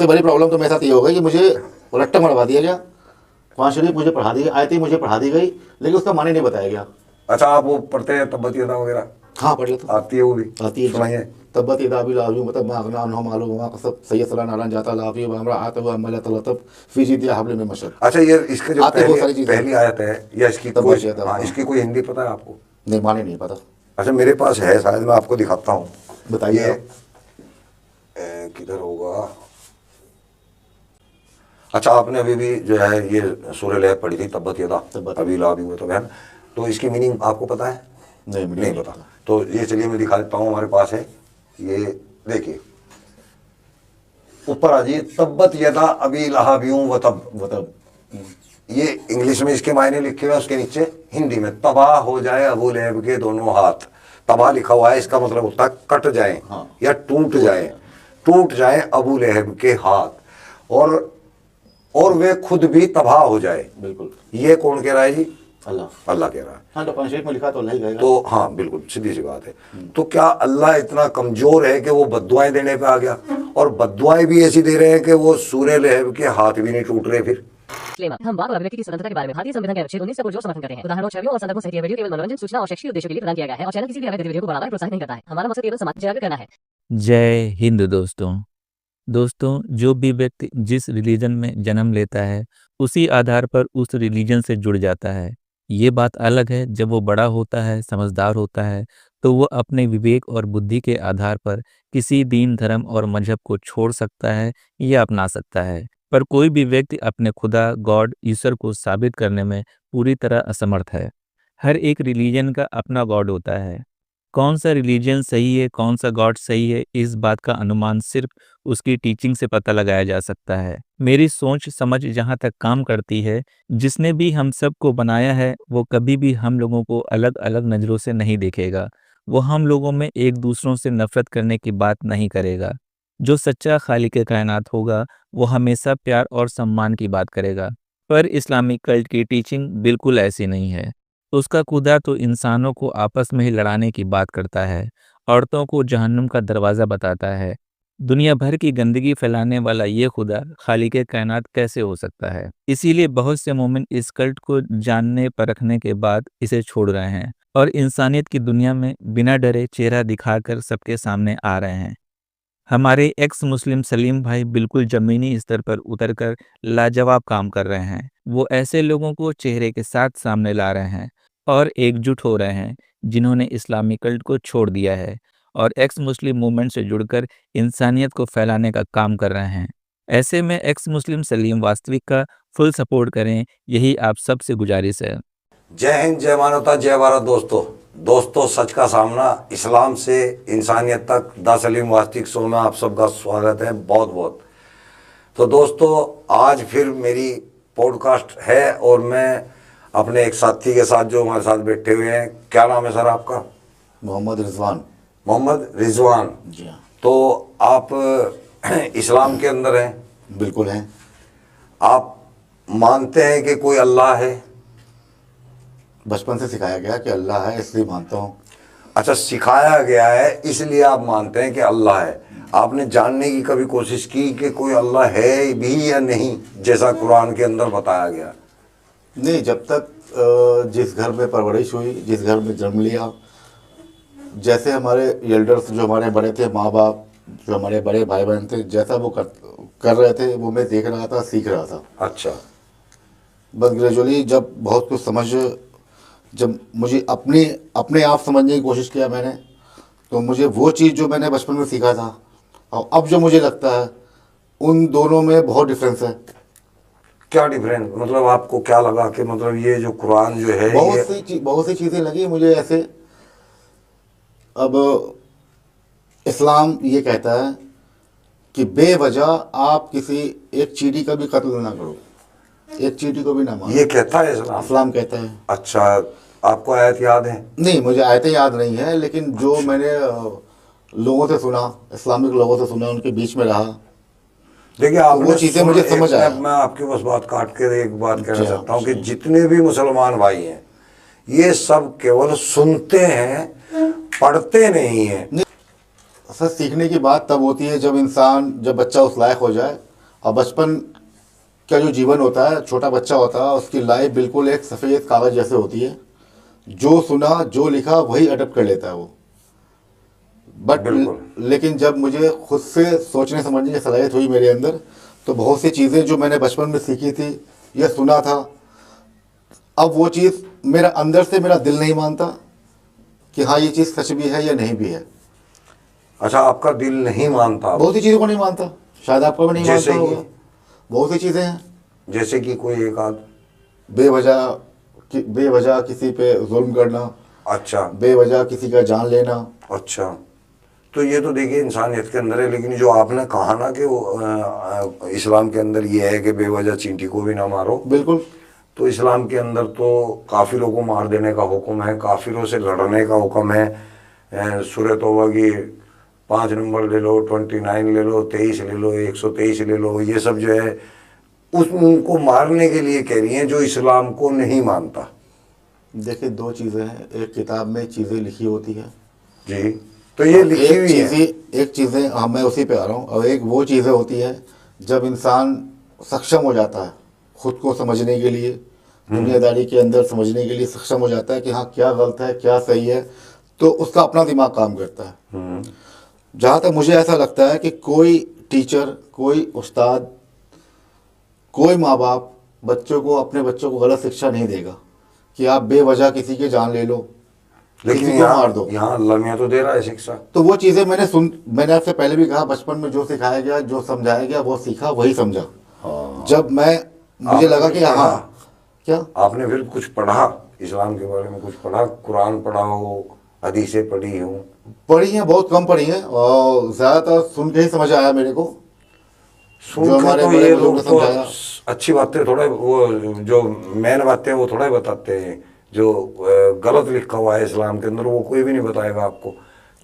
सबसे बड़ी प्रॉब्लम तो मेरे साथ ये हो गई कि मुझे रट्टा मरवा दिया गया। कुरान शरीफ मुझे पढ़ा दी, आयतें मुझे पढ़ा दी गई, लेकिन उसका माने नहीं बताया गया। अच्छा, आप वो पढ़ते हैं तब्बत यदा वगैरह? हाँ पढ़ लेता हूँ। आती है वो भी? आती है। सुनाइए। तब्बत यदा अबी लहब मतलब मा अगना अन्हु मालूहु वमा कसब सयस्ला नारन जाता लाफी व इम्रअतुहु हम्मलत लतब फी जिदिहा हब्लुम मिन मसद। अच्छा, ये इसके जो आते बहुत सारी चीजें पहली आयत है या इसकी तब्बत कोई, यदा, हाँ, हाँ। इसकी कोई हिंदी पता है आपको? नहीं, माने नहीं पता। अच्छा, मेरे पास है, शायद मैं आपको दिखाता हूँ। बताइए आप। किधर होगा? अच्छा, आपने अभी भी जो है ये सूरह लहब पढ़ी थी, तब्बत यदा अबी लहब तो बहन, तो इसकी मीनिंग आपको पता है? नहीं पता। तो ये चलिए मैं दिखा देता हूँ, हमारे पास है ये, देखिए ऊपर आ जाइए, तब्बत यदा अबी लहब व तब। ये इंग्लिश में इसके मायने लिखे हुए हैं, उसके नीचे हिंदी में तबाह हो जाए अबू लहब के दोनों हाथ। तबाह लिखा हुआ है, इसका मतलब होता है कट जाए, हाँ। या टूट जाए अबू लहब के हाथ, और वे खुद भी तबाह हो जाए। बिल्कुल। ये कौन कह रहा है जी? अल्लाह कह रहा है। हाँ, तो कुरान शरीफ में लिखा तो अल्लाह ही कहेगा। तो हाँ, बिल्कुल सीधी सी बात है। तो क्या अल्लाह इतना कमजोर है कि वो बद्दुआएं देने पे आ गया? और बद्दुआएं भी ऐसी दे रहे हैं कि वो सूरह लहब के हाथ भी नहीं टूट रहे। फिर हम वाक और अभिव्यक्ति की स्वतंत्रता के बारे में भारतीय संविधान के अनुच्छेद 19 से जो समर्थन करते हैं, उदाहरणों, छवियों और संदर्भों सहित यह वीडियो केवल मनोरंजन, सूचना और शैक्षिक उद्देश्यों के लिए प्रदान किया गया है और चैनल किसी भी अवैध गतिविधियों को बढ़ावा या प्रोत्साहित नहीं करता है। हमारा मकसद केवल समाज जागरूक करना है। जय हिंद दोस्तों, जो भी व्यक्ति जिस रिलीजन में जन्म लेता है उसी आधार पर उस रिलीजन से जुड़ जाता है। ये बात अलग है जब वो बड़ा होता है, समझदार होता है, तो वो अपने विवेक और बुद्धि के आधार पर किसी दीन, धर्म और मजहब को छोड़ सकता है या अपना सकता है। पर कोई भी व्यक्ति अपने खुदा, गॉड, ईश्वर को साबित करने में पूरी तरह असमर्थ है। हर एक रिलीजन का अपना गॉड होता है। कौन सा रिलीजन सही है, कौन सा गॉड सही है, इस बात का अनुमान सिर्फ उसकी टीचिंग से पता लगाया जा सकता है। मेरी सोच समझ जहाँ तक काम करती है, जिसने भी हम सबको बनाया है वो कभी भी हम लोगों को अलग अलग नज़रों से नहीं देखेगा। वो हम लोगों में एक दूसरों से नफरत करने की बात नहीं करेगा। जो सच्चा खालिक कायनात होगा वो हमेशा प्यार और सम्मान की बात करेगा। पर इस्लामिक कल्ट की टीचिंग बिल्कुल ऐसी नहीं है। उसका खुदा तो इंसानों को आपस में ही लड़ाने की बात करता है, औरतों को जहन्नुम का दरवाज़ा बताता है। दुनिया भर की गंदगी फैलाने वाला ये खुदा खालिक कायनात कैसे हो सकता है? इसीलिए बहुत से मोमिन इस कल्ट को जानने परखने के बाद इसे छोड़ रहे हैं और इंसानियत की दुनिया में बिना डरे चेहरा दिखाकर सबके सामने आ रहे हैं। हमारे एक्स मुस्लिम सलीम भाई बिल्कुल ज़मीनी स्तर पर उतरकर लाजवाब काम कर रहे हैं। वो ऐसे लोगों को चेहरे के साथ सामने ला रहे हैं और एकजुट हो रहे हैं जिन्होंने इस्लामी कल्ट को छोड़ दिया है और एक्स मुस्लिम मूवमेंट से जुड़कर इंसानियत को फैलाने का काम कर रहे हैं। ऐसे में एक्स मुस्लिम सलीम वास्तविक का फुल सपोर्ट करें, यही आप सबसे गुजारिश है। जय हिंद, जय मानवता, जय भारत। दोस्तों, सच का सामना, इस्लाम से इंसानियत तक, द सलीम वास्तविक शो में आप सबका स्वागत है, बहुत बहुत। तो दोस्तों, आज फिर मेरी पॉडकास्ट है और मैं अपने एक साथी के साथ जो हमारे साथ बैठे हुए हैं। क्या नाम है सर आपका? मोहम्मद रिजवान। मोहम्मद रिजवान जी हाँ। तो आप इस्लाम के अंदर हैं? बिल्कुल हैं। आप मानते हैं कि कोई अल्लाह है? बचपन से सिखाया गया कि अल्लाह है, इसलिए मानता हूँ। अच्छा, सिखाया गया है इसलिए आप मानते हैं कि अल्लाह है। आपने जानने की कभी कोशिश की कि कोई अल्लाह है भी या नहीं, जैसा कुरान के अंदर बताया गया? नहीं, जब तक जिस घर में परवरिश हुई, जिस घर में जन्म लिया, जैसे हमारे एल्डर्स जो हमारे बड़े थे, माँ बाप जो हमारे बड़े भाई बहन थे, जैसा वो कर रहे थे वो मैं देख रहा था, सीख रहा था। अच्छा। बस ग्रेजुअली जब बहुत कुछ जब मुझे अपने आप समझने की कोशिश किया मैंने, तो मुझे वो चीज़ जो मैंने बचपन में सीखा था और अब जो मुझे लगता है, उन दोनों में बहुत डिफरेंस है। क्या डिफरेंस? मतलब आपको क्या लगा कि मतलब ये जो कुरान जो है, बहुत सी चीज़ें लगी मुझे ऐसे। अब इस्लाम ये कहता है कि बेवजह आप किसी एक चींटी का भी कत्ल ना करो, एक चींटी को भी ना मारो। ये कहता है इस्लाम कहता है। अच्छा, आपको आयत याद है? नहीं, मुझे आयतें याद नहीं है, लेकिन जो मैंने लोगों से सुना, इस्लामिक लोगों से सुना, उनके बीच में रहा, देखिए आपने वो चीज़ें मुझे समझ आया। मैं आपकी बस बात काट के एक बात कहना चाहता हूँ कि जी। जितने भी मुसलमान भाई हैं, ये सब केवल सुनते हैं, पढ़ते नहीं हैं। सर, सीखने की बात तब होती है जब बच्चा उस लायक हो जाए और बचपन का जो जीवन होता है, छोटा बच्चा होता है, उसकी लाइफ बिल्कुल एक सफ़ेद कागज़ जैसे होती है। जो सुना जो लिखा वही अडप्ट कर लेता है वो। बट बिल्कुल। लेकिन जब मुझे खुद से सोचने समझने की सलाहियत हुई मेरे अंदर, तो बहुत सी चीज़ें जो मैंने बचपन में सीखी थी या सुना था, अब वो चीज़ मेरा अंदर से मेरा दिल नहीं मानता कि हाँ ये चीज़ सच भी है या नहीं भी है। अच्छा, आपका दिल नहीं मानता? बहुत सी चीज़ों को नहीं मानता, शायद आपका भी नहीं जैसे मानता कि? होगा। बहुत सी चीज़ें हैं, जैसे कि कोई एक आध? बेवजह किसी पे जुल्म करना, अच्छा बेवजह किसी का जान लेना। अच्छा, तो ये तो देखिए इंसानियत के अंदर है, लेकिन जो आपने कहा ना कि वो इस्लाम के अंदर ये है कि बेवजह चींटी को भी ना मारो, बिल्कुल। तो इस्लाम के अंदर तो काफिरों को मार देने का हुक्म है, काफिरों से लड़ने का हुक्म है। सूरह तौबा की 5 नंबर ले लो, 29 ले लो, 23 ले लो, 123 ले लो, ये सब जो है उनको मारने के लिए कह रही हैं जो इस्लाम को नहीं मानता। देखिए, दो चीज़ें हैं, एक किताब में चीज़ें लिखी होती है जी, तो ये लिखी हुई है। एक चीज़ें, हाँ मैं उसी पे आ रहा हूँ। और एक वो चीज़ें होती है जब इंसान सक्षम हो जाता है खुद को समझने के लिए, दुनियादारी के अंदर समझने के लिए सक्षम हो जाता है कि हाँ क्या गलत है क्या सही है, तो उसका अपना दिमाग काम करता है। जहाँ तक मुझे ऐसा लगता है कि कोई टीचर, कोई उस्ताद, कोई माँ बाप अपने बच्चों को गलत शिक्षा नहीं देगा कि आप बेवजह किसी की जान ले लो, लेकिन किसी को मार दो। यहाँ अल्लाह मियाँ तो दे रहा है शिक्षा। तो वो चीज़ें मैंने आपसे पहले भी कहा, बचपन में जो सिखाया गया, जो समझाया गया, वो सीखा, वही समझा। जब मुझे लगा कि हाँ, क्या आपने फिर कुछ पढ़ा इस्लाम के बारे में? कुछ पढ़ा, कुरान पढ़ा हो, हदीसें पढ़ी हो? पढ़ी हैं, बहुत कम पढ़ी हैं, और ज़्यादातर सुन के ही समझ आया मेरे को। सुन जो के हमारे तो बड़े ये बुजुर्ग लोग ने तो समझाया। अच्छी बातें थोड़ा, वो जो मेन बातें वो थोड़ा ही बताते हैं। जो गलत लिखा हुआ है इस्लाम के अंदर वो कोई भी नहीं बताएगा आपको।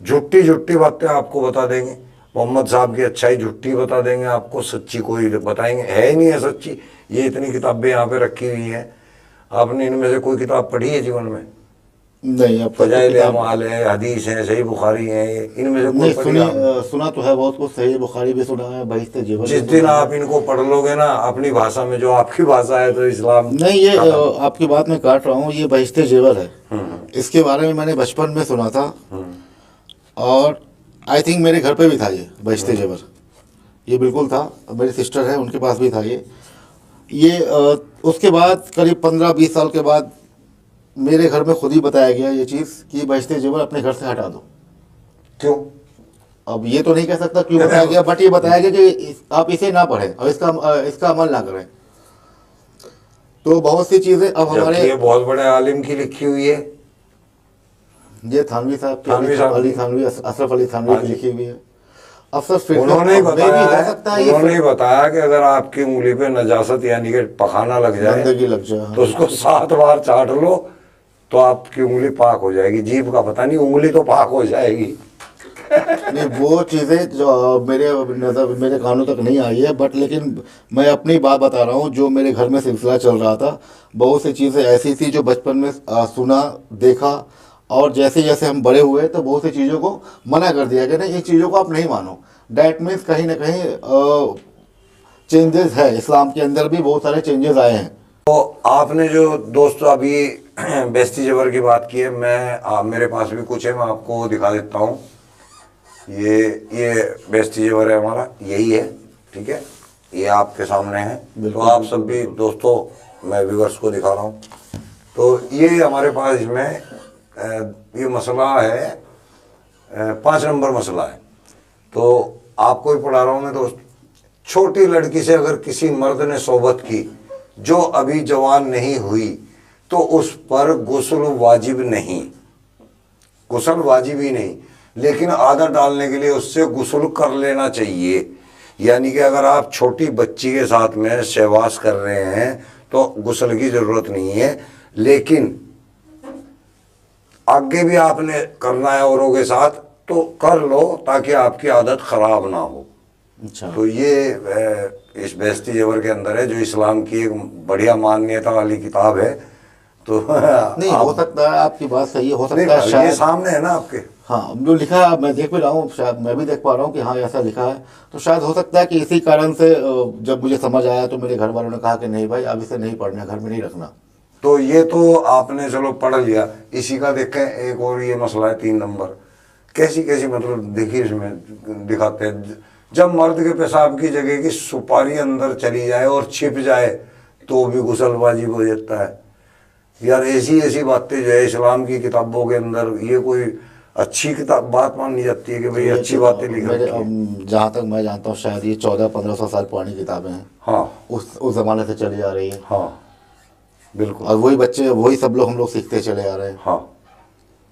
झूठी झूठी बातें आपको बता देंगे। मोहम्मद साहब की अच्छाई झूठी बता देंगे आपको, सच्ची कोई बताएंगे है ही नहीं है सच्ची। ये इतनी किताबें यहाँ पे रखी हुई हैं, आपने इनमें से कोई किताब पढ़ी है जीवन में? नहीं, अब फजाइल अमाल है, हदीस है, सही बुखारी है, इनमें से कोई नहीं पढ़ी आपने? सुना तो है बहुत कुछ, सही बुखारी भी सुना है, बहिश्ते जीवन जिस भी दिन सुना है। आप इनको पढ़ लोगे ना अपनी भाषा में, जो आपकी भाषा है, तो इस्लाम नहीं, ये खत्म। आपकी बात में काट रहा हूँ, ये बहिश्ते जेवर है। इसके बारे में मैंने बचपन में सुना था, और आई थिंक मेरे घर पे भी था ये बहिश्ते जेवर। ये बिल्कुल था, मेरी सिस्टर है उनके पास भी था ये उसके बाद करीब 15-20 साल के बाद मेरे घर में खुद ही बताया गया ये चीज़ कि बहिश्ते जेवर अपने घर से हटा दो। क्यों? अब ये तो नहीं कह सकता क्यों बताया गया, बट ये बताया गया कि आप इसे ना पढ़ें और इसका अमल ना करें। तो बहुत सी चीज़ें अब हमारे, ये बहुत बड़े आलिम की लिखी हुई है। ये थानवी साहब की, थानवी साहब अली की। थानवी, अशरफ अली थानवी हाँ की जी। लिखी हुई है। अब सर फिर उन्होंने ही बताया हो है, सकता है ये उन्होंने ही बताया कि अगर आपकी उंगली पे नजासत यानी कि पखाना लग जाए, गंदगी लग जाए, तो उसको 7 बार चाट लो तो आपकी उंगली पाक हो जाएगी। जीभ का पता नहीं, उंगली तो पाक हो जाएगी। नहीं, वो चीज़ें जो मेरे कानों तक नहीं आई है, बट लेकिन मैं अपनी बात बता रहा हूँ, जो मेरे घर में सिलसिला चल रहा था। बहुत सी चीज़ें ऐसी थी जो बचपन में सुना, देखा, और जैसे जैसे हम बड़े हुए तो बहुत सी चीज़ों को मना कर दिया गया, नहीं इन चीज़ों को आप नहीं मानो। डैट मीन्स कहीं ना कहीं चेंजेस है, इस्लाम के अंदर भी बहुत सारे चेंजेस आए हैं। तो आपने जो दोस्तों अभी बेस्ती जेवर की बात की है, मेरे पास भी कुछ है, मैं आपको दिखा देता हूँ। ये बेस्ती जेवर है हमारा, यही है, ठीक है, ये आपके सामने है। तो आप सब भी दोस्तों, मैं व्यूअर्स को दिखा रहा हूँ। तो ये हमारे पास इसमें ये मसला है, 5 नंबर मसला है। तो आपको भी पढ़ा रहा हूँ मैं दोस्त। छोटी लड़की से अगर किसी मर्द ने सोबत की जो अभी जवान नहीं हुई, तो उस पर गुस्ल वाजिब नहीं, गुस्ल वाजिब ही नहीं, लेकिन आदत डालने के लिए उससे गुस्ल कर लेना चाहिए। यानी कि अगर आप छोटी बच्ची के साथ में सहवास कर रहे हैं तो गुस्ल की ज़रूरत नहीं है, लेकिन आगे भी आपने करना है औरों के साथ तो कर लो, ताकि आपकी आदत ख़राब ना हो। अच्छा, तो ये इस बेस्ती जेवर के अंदर है, जो इस्लाम की एक बढ़िया मान्यता वाली किताब है। तो नहीं हो सकता है, आपकी बात सही है, हो सकता है ये शायद, सामने है ना आपके। हाँ जो लिखा है मैं देख भी रहा हूँ, शायद मैं भी देख पा रहा हूँ कि हाँ ऐसा लिखा है। तो शायद हो सकता है कि इसी कारण से जब मुझे समझ आया तो मेरे घर वालों ने कहा कि नहीं भाई अब इसे नहीं पढ़ना, घर में नहीं रखना। तो ये तो आपने चलो पढ़ लिया, इसी का देखें एक और ये मसला है 3 नंबर, कैसी कैसी मतलब देखिए इसमें दिखाते हैं, जब मर्द के पेशाब की जगह की सुपारी अंदर चली जाए और छिप जाए तो भी गुसलबाजी हो जाता है। यार ऐसी ऐसी बातें जो है इस्लाम की किताबों के अंदर, ये कोई अच्छी किताब बात मानी जाती है कि भाई अच्छी बातें लिख रखी हैं। जहाँ तक मैं जानता हूँ शायद ये 1400-1500 साल पुरानी किताबें हैं। हाँ उस जमाने से चली आ रही है। हाँ बिल्कुल। और वही बच्चे वही सब लोग हम लोग सीखते चले आ रहे हैं। हाँ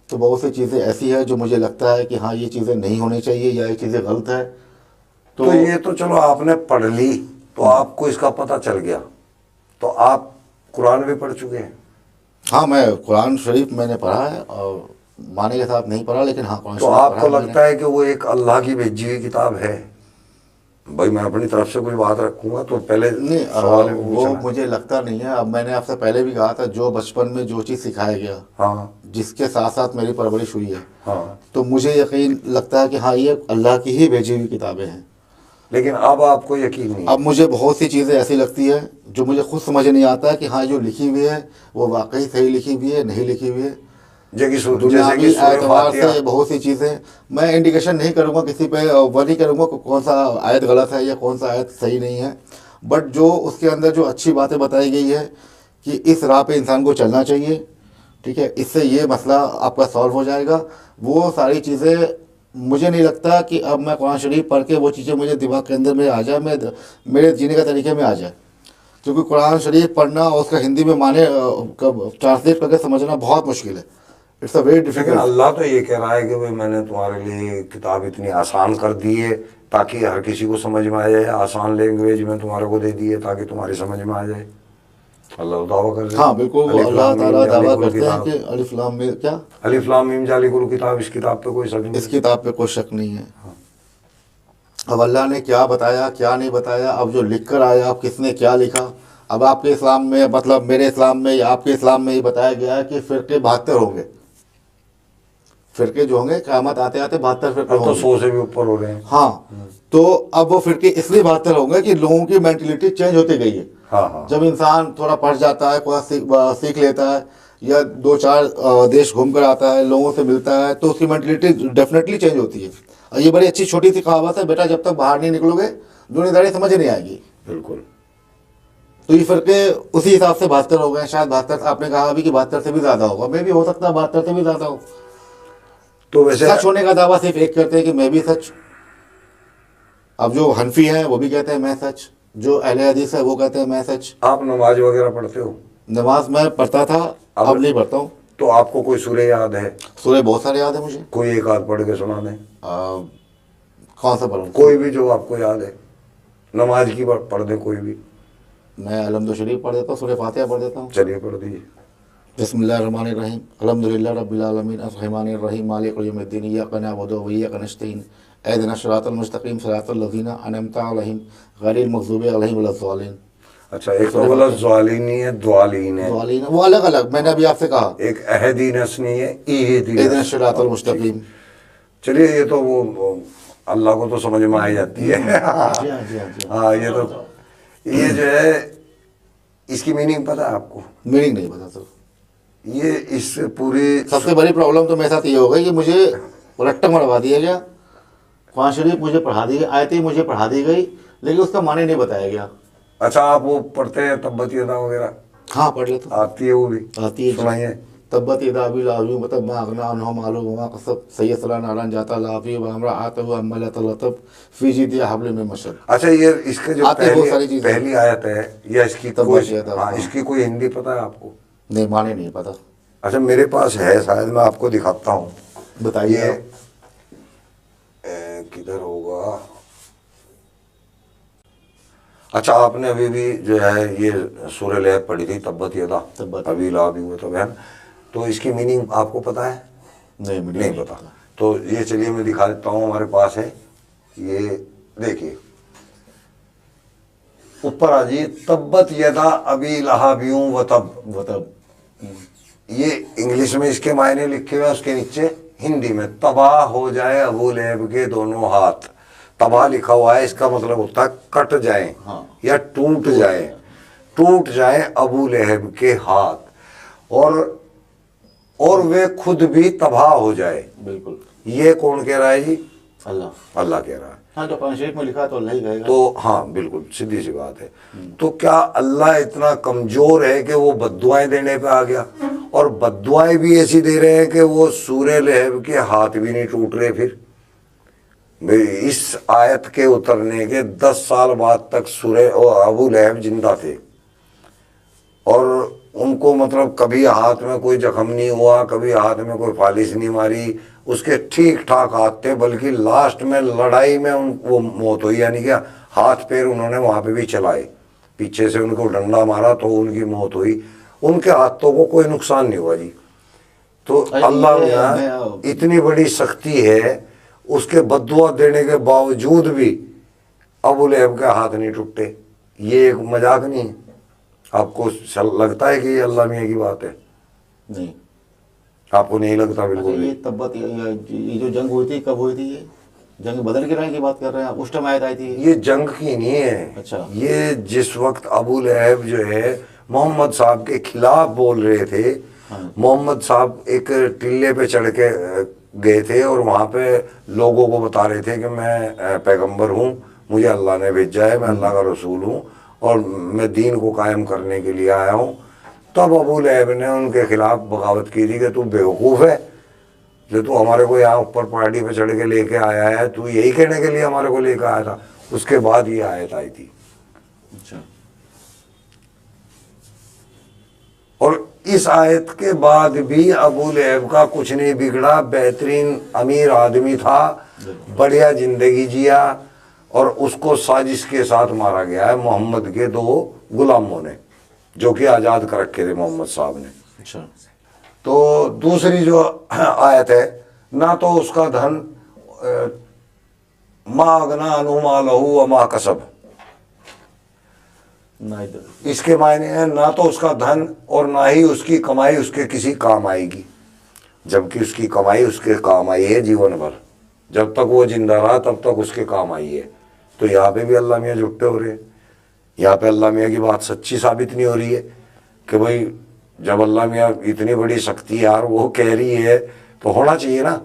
तो बहुत सी चीज़ें ऐसी है जो मुझे लगता है कि हाँ ये चीज़ें नहीं होनी चाहिए या ये चीज़ें गलत है। तो ये तो चलो आपने पढ़ ली तो आपको इसका पता चल गया, तो आप कुरान भी पढ़ चुके हैं। हाँ मैं कुरान शरीफ मैंने पढ़ा है और माने के साथ नहीं पढ़ा, लेकिन हाँ कुरान तो शरीफ आपको पढ़ा है लगता है कि वो एक अल्लाह की भेजी हुई किताब है? भाई मैं अपनी तरफ से कुछ बात रखूंगा तो पहले नहीं सवाल है वो पूछना। मुझे लगता नहीं है। अब मैंने आपसे पहले भी कहा था जो बचपन में जो चीज़ सिखाया गया, हाँ जिसके साथ साथ मेरी परवरिश हुई है, हाँ। तो मुझे यकीन लगता है कि हाँ ये अल्लाह की ही भेजी हुई किताबें हैं। लेकिन अब आपको यकीन नहीं है? अब मुझे बहुत सी चीज़ें ऐसी लगती है जो मुझे खुद समझ नहीं आता है कि हाँ जो लिखी हुई है वो वाकई सही लिखी हुई है नहीं लिखी हुई है। जैसे दुनियावी कि सूरह एतबार फातिहा, से बहुत सी चीज़ें मैं इंडिकेशन नहीं करूँगा किसी पे, वो नहीं करूँगा कि कौन सा आयत गलत है या कौन सा आयत सही नहीं है, बट जो उसके अंदर जो अच्छी बातें बताई गई है कि इस राह पे इंसान को चलना चाहिए, ठीक है, इससे ये मसला आपका सॉल्व हो जाएगा। वो सारी चीज़ें मुझे नहीं लगता कि अब मैं कुरान शरीफ पढ़ के वो चीज़ें मुझे दिमाग के अंदर में आ जाए, मैं मेरे जीने का तरीके में आ जाए। क्योंकि कुरान शरीफ पढ़ना और उसका हिंदी में माने ट्रांसलेट करके समझना बहुत मुश्किल है। इट्स अ वेरी लेकिन डिफिकल्ट। अल्लाह तो ये कह रहा है कि भाई मैंने तुम्हारे लिए किताब इतनी आसान कर दी है ताकि हर किसी को समझ में आ जाए, आसान लैंग्वेज में तुम्हारे को दे दी है ताकि तुम्हारी समझ में आ जाए। अल्लाह दावा कर रहे हैं। हाँ बिल्कुल, वो अलिफ अल्लाह लाम मीम ताला दावा जालिकुल करते हैं किताब। कि अलिफ लाम मीम क्या, अलिफ लाम मीम जालिकुल किताब, इस किताब पे कोई शक नहीं। इस किताब पे कोई शक नहीं है। अब अल्लाह ने क्या बताया क्या नहीं बताया, अब जो लिख कर आया अब किसने क्या लिखा, अब आपके इस्लाम में मतलब मेरे इस्लाम में या आपके इस्लाम में ये बताया गया है कि फ़िरके 72 होंगे। फ़िरके जो होंगे क़यामत आते आते 72 फ़िरके अब तो होंगे। 100 से भी ऊपर हो रहे हैं। हाँ तो अब वो फ़िरके इसलिए 72 होंगे कि लोगों की मेंटलिटी चेंज होती गई है। हाँ हाँ। जब इंसान थोड़ा पढ़ जाता है, थोड़ा सीख लेता है या 2-4 देश घूम कर आता है, लोगों से मिलता है, तो उसकी मेंटलिटी डेफिनेटली चेंज होती है। और ये बड़ी अच्छी छोटी सी कहावत है, बेटा जब तक बाहर नहीं निकलोगे दुनियादारी समझ नहीं आएगी। बिल्कुल। तो ये फ़िरके उसी हिसाब से 72 हो गए। शायद 72 आपने कहा अभी कि 72 से भी ज़्यादा होगा, मैं भी हो सकता है 72 से भी ज़्यादा हो। तो वैसे सच होने का दावा सिर्फ एक करते हैं कि मैं भी सच। अब जो हनफी हैं वो भी कहते हैं मैं सच, जो अहले हदीस है वो कहते हैं मैं सच। आप नमाज वगैरह पढ़ते हो? नमाज मैं पढ़ता था, अब नहीं पढ़ता हूँ। तो आपको कोई सूरह याद है? सूरह बहुत सारे याद है मुझे। कोई एक आध पढ़ के सुना दें। कौन सा पढ़ूँ? कोई भी जो आपको याद है, नमाज की पढ़ दें कोई भी। मैं अलहम्दु शरीफ पढ़ देता हूँ, सूरह फातिहा पढ़ देता हूँ। चलिए पढ़ दीजिए। बिस्मिल्लाहिर्रहमानिर्रहीम अल्हम्दुलिल्लाह रब्बिल आलमीन अर्रहमानिर्रहीम मालिकिल यौमिद्दीन इय्याका नअबुदु व इय्याका नस्तईन इहदिनस सिरातल मुस्तकीम सिरातल लज़ीना अनअमता अलैहिम गैरिल मग़ज़ूबि अलैहिम वलद्दालिन। अच्छा, एक तो बोला ज़ालिनी है, द्वालीन है, द्वालीन वो अलग अलग, मैंने अभी आपसे कहा एक अहदीनस नहीं है, इहदीनस। इहदिनस सिरातल मुस्तकीम। चलिए ये तो वो अल्लाह को तो समझ में आ ही जाती है। जी हाँ जी हाँ जी हाँ। हाँ ये तो ये जो है इसकी मीनिंग पता है आपको? मीनिंग नहीं पता सर। ये इस पूरी सबसे बड़ी प्रॉब्लम तो मेरे साथ ये हो गई कि मुझे रट्टा मरवा दिया गया। कुरान शरीफ मुझे पढ़ा दी गई, आयतें मुझे पढ़ा दी गई, लेकिन उसका माने नहीं बताया गया। अच्छा, आप वो पढ़ते हैं तब्बत यदा वगैरह? हाँ पढ़ लेता हूँ। आती है वो भी? आती है। सुनाइए। तब्बत यदा अबी लहब मतलब मा अगना अन्हु मालूहु वमा कसब सयस्ला नारन जाता लहबी व इम्रअतहु हम्मलत लतब फी जिदिहा हब्लुम मिन मसद। अच्छा, ये इसके जो आते बहुत सारी चीजें। पहली आयत है या इसकी तब्बत कोई, यदा, हाँ हाँ। इसकी कोई हिंदी पता है आपको? नहीं माने नहीं पता। अच्छा, मेरे पास है, शायद मैं आपको दिखाता हूँ। बताइए ये आप। किधर होगा? अच्छा, आपने अभी भी जो है ये सूरह लहब पढ़ी थी, तब्बत यदा तब्बत। अबी लहब व तब, तो इसकी मीनिंग आपको पता है? नहीं मुझे नहीं पता। तो ये चलिए मैं दिखा देता हूँ, हमारे पास है ये, देखिए ऊपर आ जाइए, तब्बत यदा अबी लहब व तब। मतलब ये इंग्लिश में इसके मायने लिखे हुए हैं, उसके नीचे हिंदी में, तबाह हो जाए अबू लहब के दोनों हाथ। तबाह लिखा हुआ है, इसका मतलब होता है कट जाए हाँ। या टूट जाए, टूट जाए अबू लहब के हाथ और वे खुद भी तबाह हो जाए। बिल्कुल। ये कौन कह रहा है जी? अल्लाह। अल्लाह कह रहा है। हाँ, तो कुरान शरीफ में लिखा है तो अल्लाह ही कहेगा। तो हाँ, बिल्कुल सीधी सी बात है। तो क्या अल्लाह इतना कमजोर है कि वो बद्दुआएं देने पे आ गया? और बद्दुआएं भी ऐसी दे रहे हैं कि वो सूरे लहब के हाथ भी नहीं टूट रहे। फिर इस आयत के उतरने के 10 साल बाद तक सूरे और अबू लहब जिंदा थे और उनको मतलब कभी हाथ में कोई जख्म नहीं हुआ, कभी हाथ में कोई फालिश नहीं मारी, उसके ठीक ठाक हाथ थे। बल्कि लास्ट में लड़ाई में वो मौत हुई, यानी कि हाथ पैर उन्होंने वहां पे भी चलाए, पीछे से उनको डंडा मारा तो उनकी मौत हुई। उनके हाथों को कोई नुकसान नहीं हुआ जी। तो अल्लाह में इतनी बड़ी सख्ती है, उसके बद्दुआ देने के बावजूद भी अबू लहब के हाथ नहीं टूटे। ये एक मजाक नहीं है? आपको लगता है कि ये अल्लाह मियाँ की बात है? नहीं, आपको नहीं लगता? बिल्कुल ये नहीं। तब्बत ये जो जंग हुई थी, कब हुई थी? ये जंग बदर के रंग की बात कर रहे हैं आप? उस टाइम आयत आई थी ये जंग की नहीं है। अच्छा। ये जिस वक्त अबू लहब जो है मोहम्मद साहब के खिलाफ बोल रहे थे, हाँ। मोहम्मद साहब एक टिल्ले पे चढ़ के गए थे और वहाँ पे लोगों को बता रहे थे कि मैं पैगंबर हूँ, मुझे अल्लाह ने भेजा है, मैं अल्लाह का रसूल हूँ और मैं दीन को कायम करने के लिए आया हूँ। तब अबू लहब ने उनके खिलाफ बगावत की थी कि तू बेवकूफ़ है जो तू हमारे को यहाँ ऊपर पहाड़ी पे चढ़ के लेके आया है, तू यही कहने के लिए हमारे को लेकर आया था। उसके बाद ये आयत आई थी। अच्छा। और इस आयत के बाद भी अबू लहब का कुछ नहीं बिगड़ा, बेहतरीन अमीर आदमी था, बढ़िया जिंदगी जिया और उसको साजिश के साथ मारा गया है मोहम्मद के 2 गुलामों ने, जो कि आज़ाद कर रखे थे मोहम्मद साहब ने। अच्छा। तो दूसरी जो आयत है, ना तो उसका धन मा अगना अनु मालहू व मा कसब, ना इधर इसके मायने हैं ना तो उसका धन और ना ही उसकी कमाई उसके किसी काम आएगी, जबकि उसकी कमाई उसके काम आई है जीवन भर। जब तक वो जिंदा रहा तब तक उसके काम आई है। तो यहाँ पे भी अल्लाह मियाँ झुट्टे हो रहे हैं। यहाँ पे अल्लाह मियाँ की बात सच्ची साबित नहीं हो रही है कि भाई जब अल्लाह मियाँ इतनी बड़ी शक्ति यार वो कह रही है तो होना चाहिए ना।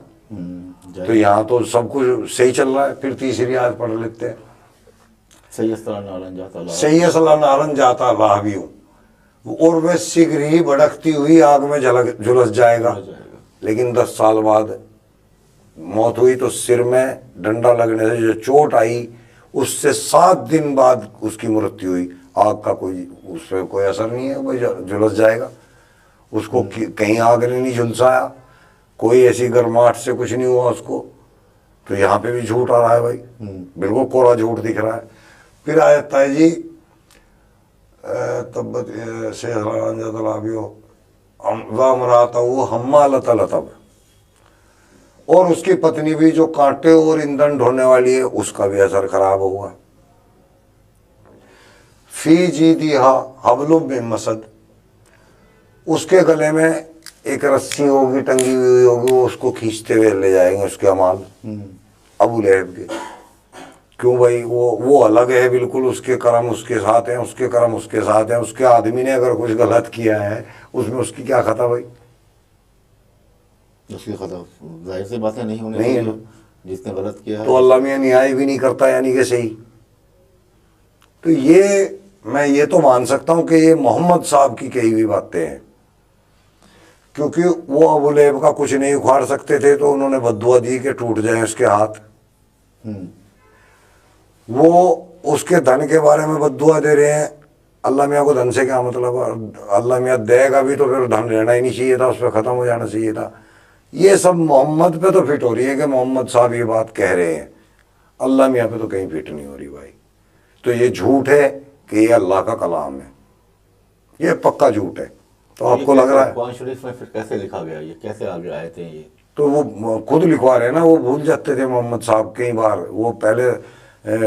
तो यहाँ तो सब कुछ सही चल रहा है। फिर तीसरी आयत पढ़ लेते हैं। सही नारन जाता लाहबी हूँ और वह शीघ्र ही भड़कती हुई आग में झुलस जाएगा। लेकिन 10 साल बाद मौत हुई तो सिर में डंडा लगने से जो चोट आई उससे 7 दिन बाद उसकी मृत्यु हुई। आग का कोई उस पर कोई असर नहीं है, वो झुलस जाएगा। उसको कहीं आग ने नहीं झुलसाया, कोई ऐसी गर्माहट से कुछ नहीं हुआ उसको। तो यहाँ पे भी झूठ आ रहा है भाई, बिल्कुल कोरा झूठ दिख रहा है। फिर आयत है जी तब्बत से लतब, और उसकी पत्नी भी जो कांटे और ईंधन ढोने वाली है उसका भी असर खराब हुआ। फी जी दिहा हबलुम बिन मसद, उसके गले में एक रस्सी होगी टंगी हुई होगी, वो उसको खींचते हुए ले जाएंगे उसके अमाल अबू लहब के। क्यों भाई? वो अलग है बिल्कुल, उसके कर्म उसके साथ हैं, उसके कर्म उसके साथ हैं। उसके आदमी ने अगर कुछ गलत किया है उसमें उसकी क्या खता भाई? उसकी खता जाहिर सी बातें नहीं होनी नहीं है चाहिए, जिसने गलत किया है। तो अल्लाह मियाँ न्याय भी नहीं करता, यानी कि सही। तो ये मैं ये तो मान सकता हूँ कि ये मोहम्मद साहब की कही हुई बातें हैं, क्योंकि वो अबू लहब का कुछ नहीं उखाड़ सकते थे तो उन्होंने बद्दुआ दी कि टूट जाए उसके हाथ। वो उसके धन के बारे में बद्दुआ दे रहे हैं। अल्लाह मियाँ को धन से क्या मतलब? अल्लाह मियाँ देगा भी तो फिर धन रहना ही नहीं चाहिए था, उस पर ख़त्म हो जाना चाहिए था। ये सब मोहम्मद पे तो फिट हो रही है कि मोहम्मद साहब ये बात कह रहे हैं, अल्लाह मियाँ पे तो कहीं फिट नहीं हो रही भाई। तो ये झूठ है कि ये अल्लाह का कलाम है, ये पक्का झूठ है। तो आपको लग रहा है कुरान शरीफ में फिर कैसे लिखा गया? ये कैसे आगे आए थे? ये तो वो खुद लिखवा रहे हैं ना, वो भूल जाते थे मोहम्मद साहब कई बार। वो पहले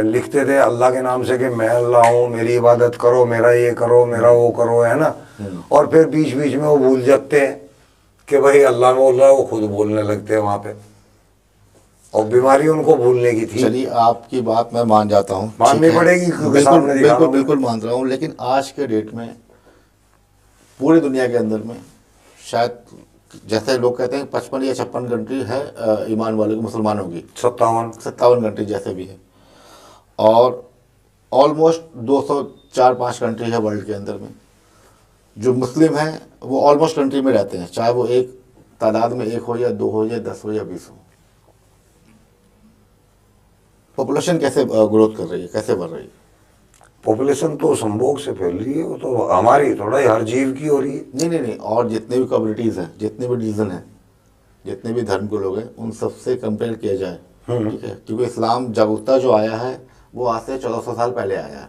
लिखते थे अल्लाह के नाम से कि मैं अल्लाह हूँ, मेरी इबादत करो, मेरा ये करो, मेरा वो करो, है ना। और फिर बीच बीच में वो भूल जाते हैं कि भाई अल्लाह बोल रहा है, वो खुद बोलने लगते हैं वहां पे, और बीमारी उनको भूलने की थी। चलिए आपकी बात मैं मान जाता हूँ, माननी ठीक है। पड़ेगी क्योंकि बिल्कुल सामने दिखा रहा बिल्कुल हूं। बिल्कुल मान रहा हूँ, लेकिन आज के डेट में पूरी दुनिया के अंदर में शायद जैसे लोग कहते हैं 55 या 56 कंट्री है ईमान वाले मुसलमानों की, 57 कंट्री जैसे भी है, और ऑलमोस्ट 204-5 कंट्री है वर्ल्ड के अंदर में जो मुस्लिम हैं, वो ऑलमोस्ट कंट्री में रहते हैं, चाहे वो एक तादाद में 1 हो या 2 हो या 10 हो या 20 हो। पॉपुलेशन कैसे ग्रोथ कर रही है, कैसे बढ़ रही है? पॉपुलेशन तो संभोग से फैल रही है, वो तो हमारी थोड़ा ही, हर जीव की हो रही है। नहीं नहीं नहीं, और जितने भी कम्युनिटीज़ हैं, जितने भी रिलीजन हैं, जितने भी धर्म के लोग हैं, उन सबसे कंपेयर किया जाए, ठीक है, क्योंकि इस्लाम जागरूकता जो आया है वो आज से 1400 साल पहले आया है,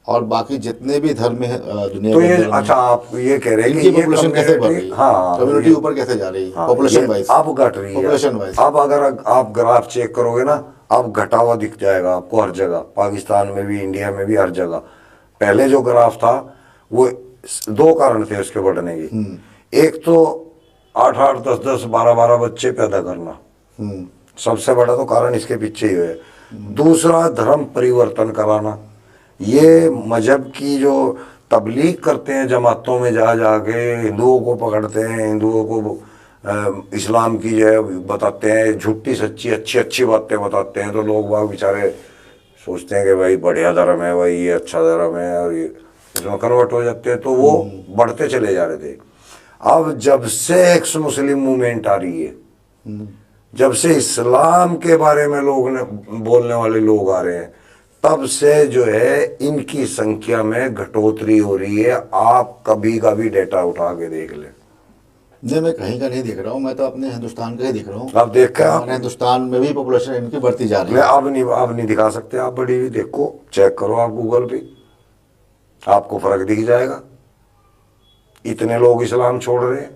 और बाकी जितने भी धर्म है दुनिया तो के ये अंदर में, अच्छा आप ये कह रहे हैं कि इनकी ये पॉपुलेशन कैसे बढ़ रही कम्युनिटी, है, हाँ, कम्युनिटी ऊपर कैसे जा रही है, हाँ, पॉपुलेशन ये वाइज, अब घट रही है। Population wise. अब अगर आप ग्राफ चेक करोगे ना, अब घटा हुआ दिख जाएगा आपको हर जगह, पाकिस्तान में भी, इंडिया में भी, हर जगह। पहले जो ग्राफ था वो 2 कारण थे उसके बढ़ने की। एक तो 8-8, 10-10, 12-12 बच्चे पैदा करना, सबसे बड़ा तो कारण इसके पीछे ही है। दूसरा, धर्म परिवर्तन कराना। ये मजहब की जो तबलीग करते हैं जमातों में जा जाके, हिंदुओं को पकड़ते हैं, हिंदुओं को इस्लाम की जो है बताते हैं, झूठी सच्ची अच्छी अच्छी बातें बताते हैं, तो लोग बाग बेचारे सोचते हैं कि भाई बढ़िया धर्म है, भाई ये अच्छा धर्म है, और ये इसमें कन्वर्ट हो जाते हैं, तो वो बढ़ते चले जा रहे थे। अब जब से एक्स मुस्लिम मूवमेंट आ रही है, जब से इस्लाम के बारे में लोग ने बोलने वाले लोग आ रहे हैं, तब से जो है इनकी संख्या में घटोतरी हो रही है। आप कभी का भी डेटा उठा के देख लें। नहीं, मैं कहीं का नहीं देख रहा हूँ, मैं तो अपने हिंदुस्तान का ही देख रहा हूँ। आप देख के हमारे हिंदुस्तान में भी पॉपुलेशन इनकी बढ़ती जा रही मैं है। अब नहीं दिखा सकते, आप बड़ी हुई देखो, चेक करो आप गूगल पे, आपको फर्क दिख जाएगा। इतने लोग इस्लाम छोड़ रहे हैं।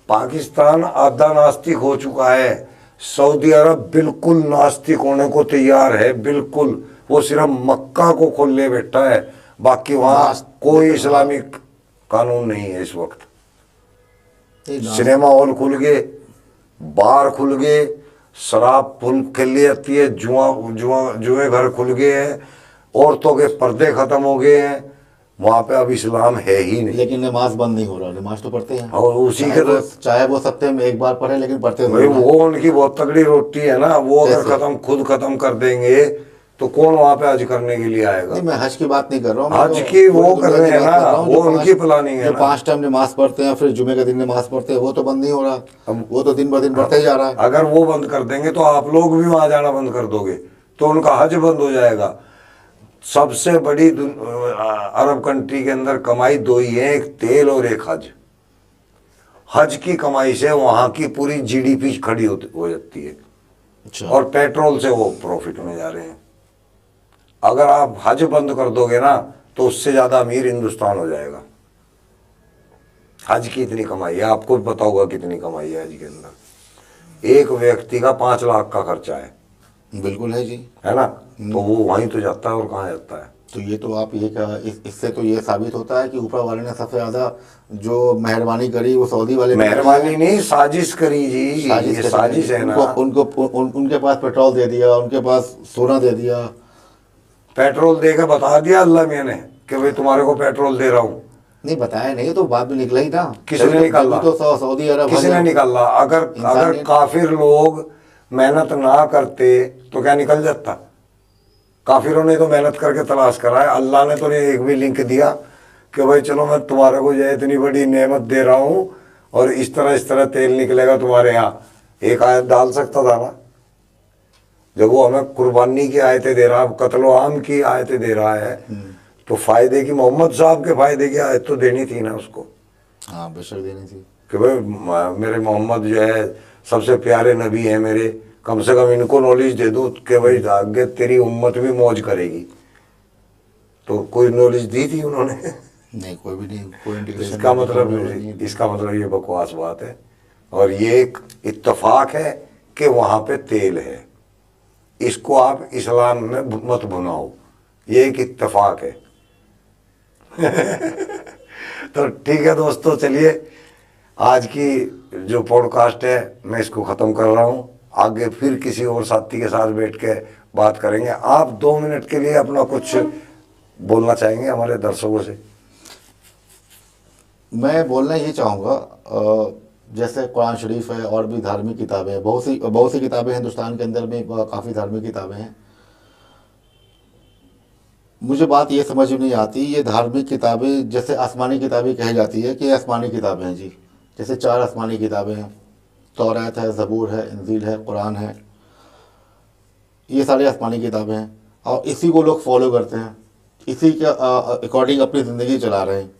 पाकिस्तान आधा नास्तिक हो चुका है, सऊदी अरब बिल्कुल नास्तिक होने को तैयार है, बिल्कुल। वो सिर्फ मक्का को खोलने बैठा है, बाकी वहां कोई इस्लामिक कानून नहीं है इस वक्त। सिनेमा हॉल खुल गए, बार खुल गए, शराब फुल खेली जाती है, जुए घर खुल गए हैं, औरतों के पर्दे खत्म हो गए हैं, वहां पे अब इस्लाम है ही नहीं। लेकिन नमाज बंद नहीं हो रहा, नमाज तो पढ़ते हैं, और उसी के तो चाहे वो सप्ताह में 1 बार पढ़े, लेकिन पढ़ते भाई वो उनकी बहुत तगड़ी रोटी है ना, वो अगर खुद खत्म कर देंगे तो कौन वहां पे हज करने के लिए आएगा? नहीं, मैं हज की बात नहीं कर रहा हूँ, हज की वो कर रहे हैं ना, वो उनकी प्लानिंग है ना। 5 टाइम नमाज पढ़ते हैं, फिर जुमे के दिन नमाज पढ़ते हैं, वो तो बंद नहीं हो रहा, वो तो दिन ब दिन बढ़ते ही जा रहा है। अगर वो बंद कर देंगे तो आप लोग भी वहां जाना बंद कर दोगे, तो उनका हज बंद हो जाएगा। सबसे बड़ी अरब कंट्री के अंदर कमाई 2 ही है, एक तेल और एक हज। हज की कमाई से वहां की पूरी जीडीपी खड़ी हो जाती है। अच्छा। और पेट्रोल से वो प्रॉफिट में जा रहे हैं। अगर आप हज बंद कर दोगे ना, तो उससे ज्यादा अमीर हिंदुस्तान हो जाएगा। हज की इतनी कमाई है, आपको भी पता होगा कितनी कमाई है हज के अंदर। एक व्यक्ति का 5 लाख का खर्चा है। बिल्कुल है जी, है ना? तो वो वहीं तो जाता है, और कहाँ जाता है? तो ये तो आप ये क्या, इससे तो ये साबित होता है कि ऊपर वाले ने सबसे ज्यादा जो मेहरबानी करी वो सऊदी वाले। मेहरबानी नहीं, साजिश करी जी, ये साजिश है ना। उनके पास पेट्रोल दे दिया, उनके पास सोना दे दिया। पेट्रोल दे के बता दिया अल्लाह मैंने कि भाई तुम्हारे को पेट्रोल दे रहा हूँ। नहीं बताया नहीं, तो बाद में निकला ही था। किसने निकाला? तो सऊदी अरब किसने निकाला? अगर काफिर लोग मेहनत ना करते तो क्या निकल जाता? काफिरों ने तो मेहनत करके तलाश करा है। अल्लाह ने तो एक भी लिंक दिया कि भाई चलो मैं तुम्हारे को जो इतनी बड़ी नेमत दे रहा हूँ और इस तरह तेल निकलेगा तुम्हारे यहाँ, एक आयत डाल सकता था ना। जब वो हमें कुर्बानी की आयतें दे रहा है, कत्ल आम की आयतें दे रहा है, तो फायदे की, मोहम्मद साहब के फायदे की आयत तो देनी थी ना उसको। हाँ बेशक देनी थी कि भाई मेरे मोहम्मद जो है सबसे प्यारे नबी है मेरे, कम से कम इनको नॉलेज दे दो कि भाई आगे तेरी उम्मत भी मौज करेगी। तो कोई नॉलेज दी थी उन्होंने? नहीं, कोई भी नहीं, कोई इंडिकेशन। इसका मतलब ये बकवास बात है। और ये एक इत्तेफाक है कि वहां पे तेल है, इसको आप इस्लाम में मत भुनाओ, ये एक इत्तेफाक है। तो ठीक है दोस्तों, चलिए आज की जो पॉडकास्ट है मैं इसको ख़त्म कर रहा हूँ। आगे फिर किसी और साथी के साथ बैठ के बात करेंगे। आप 2 मिनट के लिए अपना कुछ बोलना चाहेंगे हमारे दर्शकों से? मैं बोलना ये चाहूँगा, जैसे कुरान शरीफ है और भी धार्मिक किताबें हैं, बहुत सी किताबें हिंदुस्तान के अंदर में काफ़ी धार्मिक किताबें हैं। मुझे बात ये समझ में नहीं आती, ये धार्मिक किताबें जैसे आसमानी किताबें कही जाती है कि आसमानी किताबें हैं जी, जैसे 4 आसमानी किताबें हैं, तौरात है, ज़बूर है, इंजील है, कुरान है, ये सारी आसमानी किताबें हैं और इसी को लोग फॉलो करते हैं, इसी के अकॉर्डिंग अपनी ज़िंदगी चला रहे हैं।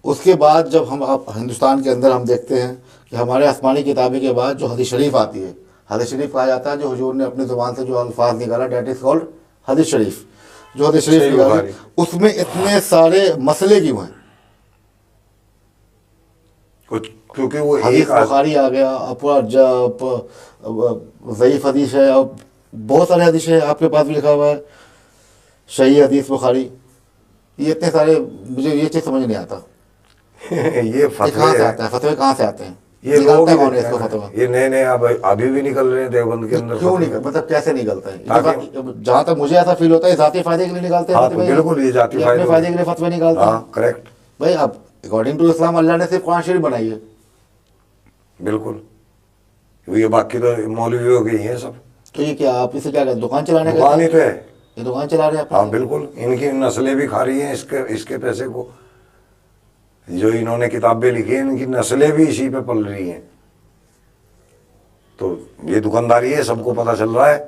उसके बाद जब हम हिंदुस्तान के अंदर हम देखते हैं कि हमारे आसमानी किताबें के बाद जो हदीस शरीफ आती है, हदीस शरीफ कहा जाता है जो हुजूर ने अपनी ज़ुबान से जो अल्फाज निकाला, डेट इज़ कॉल्ड हदीस शरीफ। जो हदीस शरीफ निकाली उसमें इतने सारे मसले क्यों हैं? कुछ क्योंकि वो हदीस बुखारी आ गया, पूरा ज़ईफ़ हदीस है और बहुत सारे हदीस है, आपके पास भी लिखा हुआ है सही हदीस बुखारी। ये इतने सारे, मुझे ये चीज़ समझ नहीं आता ये कहाँ से आता है, फतवे कहाँ से आते हैं, ये निकलता कौन है इसको फतवा? ये नए अभी भी निकल रहे हैं देवबंद के अंदर। क्यों निकल, मतलब कैसे निकलता है? जहाँ तक मुझे ऐसा फील होता है जाती फायदे के लिए निकालते हैं हाँ, तो बिल्कुल ये जाती अपने फायदे के लिए फतवे निकालते हैं। हाँ करेक्ट। भाई अब अकॉर्डिंग टू इस्लाम अल्लाह ने सिर्फ कुरान शरीफ बनाई है। बिल्कुल, ये बाकी तो मौलवियों के ही हैं सब। तो ये क्या आप इसे क्या कहते हैं, दुकान चलाने का? दुकान ही तो है, ये दुकान चला रहे हैं आप। हाँ बिल्कुल, इनकी नस्लें भी खा रही हैं इसके पैसे को। जो इन्होंने किताबें लिखी हैं इनकी नस्लें भी इसी पे पल रही हैं। तो ये दुकानदारी है, सबको पता चल रहा है।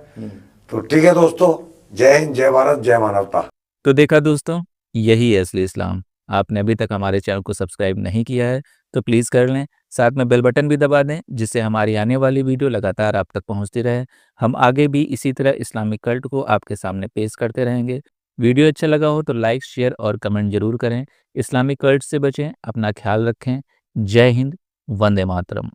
तो ठीक है दोस्तों, जय हिंद, जय भारत, जय मानवता। तो देखा दोस्तों, यही है असली इस्लाम। आपने अभी तक हमारे चैनल को सब्सक्राइब नहीं किया है तो प्लीज़ कर लें, साथ में बेल बटन भी दबा दें जिससे हमारी आने वाली वीडियो लगातार आप तक पहुंचती रहे। हम आगे भी इसी तरह इस्लामिक कल्ट को आपके सामने पेश करते रहेंगे। वीडियो अच्छा लगा हो तो लाइक, शेयर और कमेंट जरूर करें। इस्लामिक कल्ट से बचें, अपना ख्याल रखें। जय हिंद, वंदे मातरम।